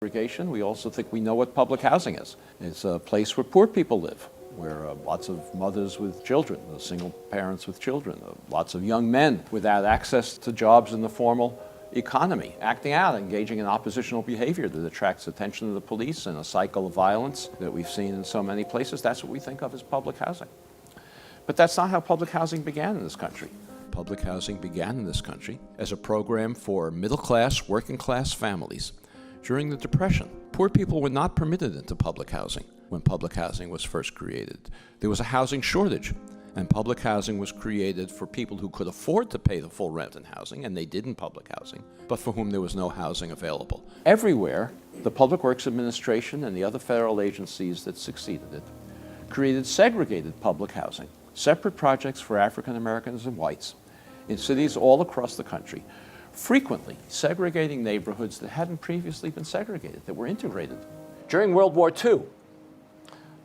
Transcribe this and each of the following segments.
Segregation, we also think we know what public housing is. It's a place where poor people live, where lots of mothers with children, single parents with children, lots of young men without access to jobs in the formal economy, acting out, engaging in oppositional behavior that attracts attention to the police and a cycle of violence that we've seen in so many places. That's what we think of as public housing. But that's not how public housing began in this country. Public housing began in this country as a program for middle-class, working-class families. During the Depression, poor people were not permitted into public housing when public housing was first created. There was a housing shortage, and public housing was created for people who could afford to pay the full rent in housing, and they did in public housing, but for whom there was no housing available. Everywhere, the Public Works Administration and the other federal agencies that succeeded it created segregated public housing, separate projects for African Americans and whites in cities all across the country, frequently segregating neighborhoods that hadn't previously been segregated, that were integrated. During World War II,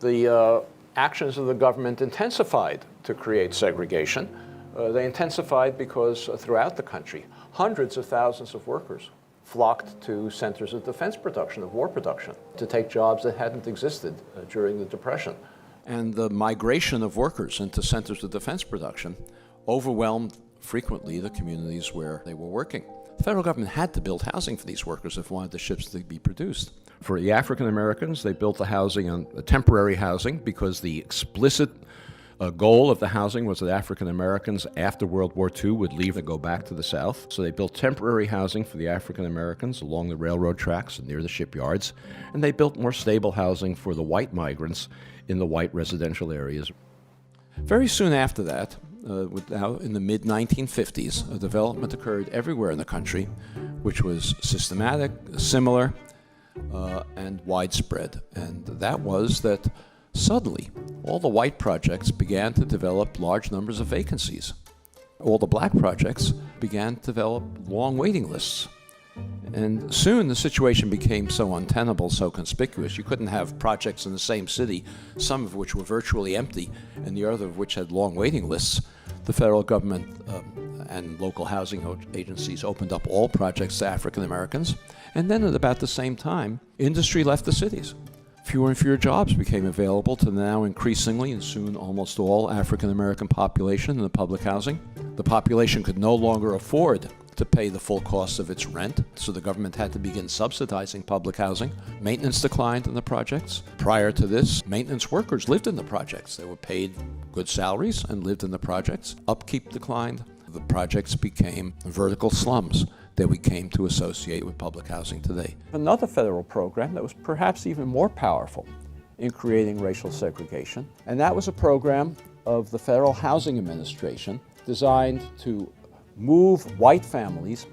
the actions of the government intensified to create segregation. They intensified because throughout the country, hundreds of thousands of workers flocked to centers of defense production, of war production, to take jobs that hadn't existed during the Depression. And the migration of workers into centers of defense production overwhelmed frequently the communities where they were working. The federal government had to build housing for these workers if it wanted the ships to be produced. For the African Americans, they built the housing on temporary housing because the explicit goal of the housing was that African Americans after World War II would leave and go back to the South. So they built temporary housing for the African Americans along the railroad tracks and near the shipyards, and they built more stable housing for the white migrants in the white residential areas. Very soon after that, now in the mid-1950s, a development occurred everywhere in the country, which was systematic, similar, and widespread. And that was that suddenly all the white projects began to develop large numbers of vacancies. All the black projects began to develop long waiting lists. And soon the situation became so untenable, so conspicuous. You couldn't have projects in the same city, some of which were virtually empty and the other of which had long waiting lists. The federal government and local housing agencies opened up all projects to African Americans. And then at about the same time, industry left the cities. Fewer and fewer jobs became available to the now increasingly and soon almost all African American population in the public housing. The population could no longer afford to pay the full cost of its rent, so the government had to begin subsidizing public housing. Maintenance declined in the projects. Prior to this, maintenance workers lived in the projects. They were paid good salaries and lived in the projects. Upkeep declined. The projects became vertical slums that we came to associate with public housing today. Another federal program that was perhaps even more powerful in creating racial segregation, and that was a program of the Federal Housing Administration designed to move white families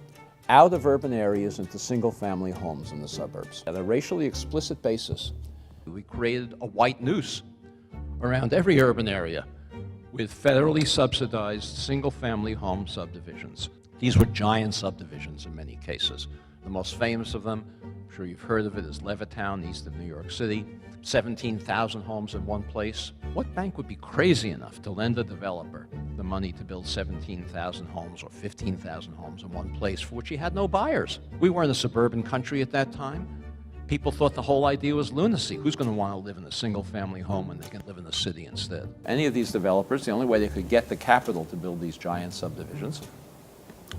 out of urban areas into single-family homes in the suburbs. At a racially explicit basis, we created a white noose around every urban area with federally subsidized single-family home subdivisions. These were giant subdivisions in many cases. The most famous of them, I'm sure you've heard of it, is Levittown, east of New York City. 17,000 homes in one place. What bank would be crazy enough to lend a developer the money to build 17,000 homes or 15,000 homes in one place for which he had no buyers? We were in a suburban country at that time. People thought the whole idea was lunacy. Who's going to want to live in a single-family home when they can live in the city instead? Any of these developers, the only way they could get the capital to build these giant subdivisions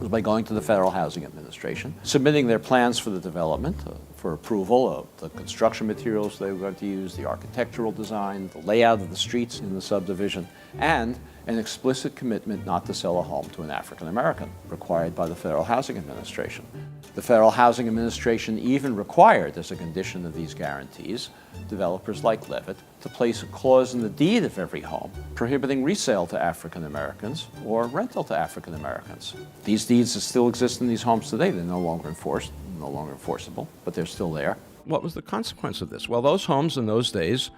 was by going to the Federal Housing Administration, submitting their plans for the development, for approval of the construction materials they were going to use, the architectural design, the layout of the streets in the subdivision, and an explicit commitment not to sell a home to an African American, required by the Federal Housing Administration. The Federal Housing Administration even required, as a condition of these guarantees, developers like Levitt to place a clause in the deed of every home prohibiting resale to African Americans or rental to African Americans. These deeds still exist in these homes today. They're no longer enforced, no longer enforceable, but they're still there. What was the consequence of this? Well, those homes in those days,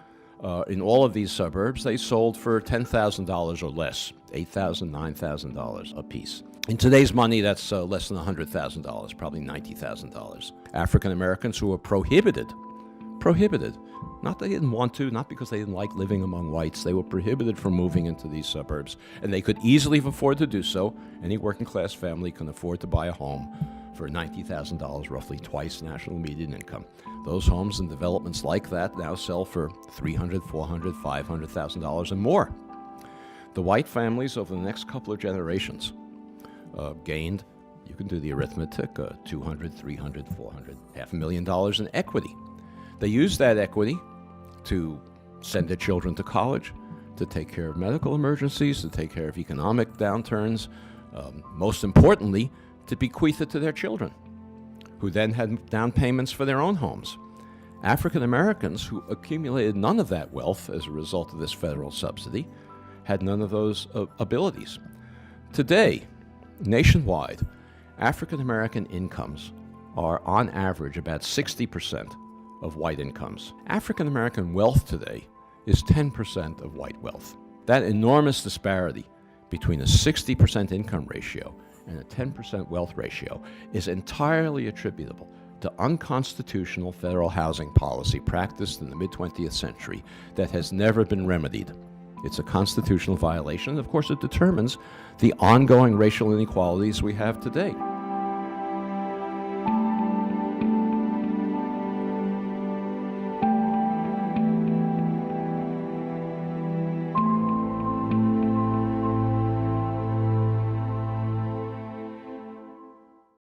in all of these suburbs, they sold for $10,000 or less, $8,000, $9,000 a piece. In today's money, that's less than $100,000, probably $90,000. African Americans who were prohibited, not they didn't want to, not because they didn't like living among whites, they were prohibited from moving into these suburbs, and they could easily afford to do so. Any working class family can afford to buy a home for $90,000, roughly twice national median income. Those homes and developments like that now sell for $300,000, $400,000, $500,000 and more. The white families over the next couple of generations gained, you can do the arithmetic, $200,000, $300,000, $400,000, $500,000 in equity. They used that equity to send their children to college, to take care of medical emergencies, to take care of economic downturns, most importantly, to bequeath it to their children, who then had down payments for their own homes. African Americans who accumulated none of that wealth as a result of this federal subsidy had none of those abilities. Today, nationwide, African American incomes are on average about 60% of white incomes. African American wealth today is 10% of white wealth. That enormous disparity between a 60% income ratio and a 10% wealth ratio is entirely attributable to unconstitutional federal housing policy practiced in the mid-20th century that has never been remedied. It's a constitutional violation. Of course, it determines the ongoing racial inequalities we have today.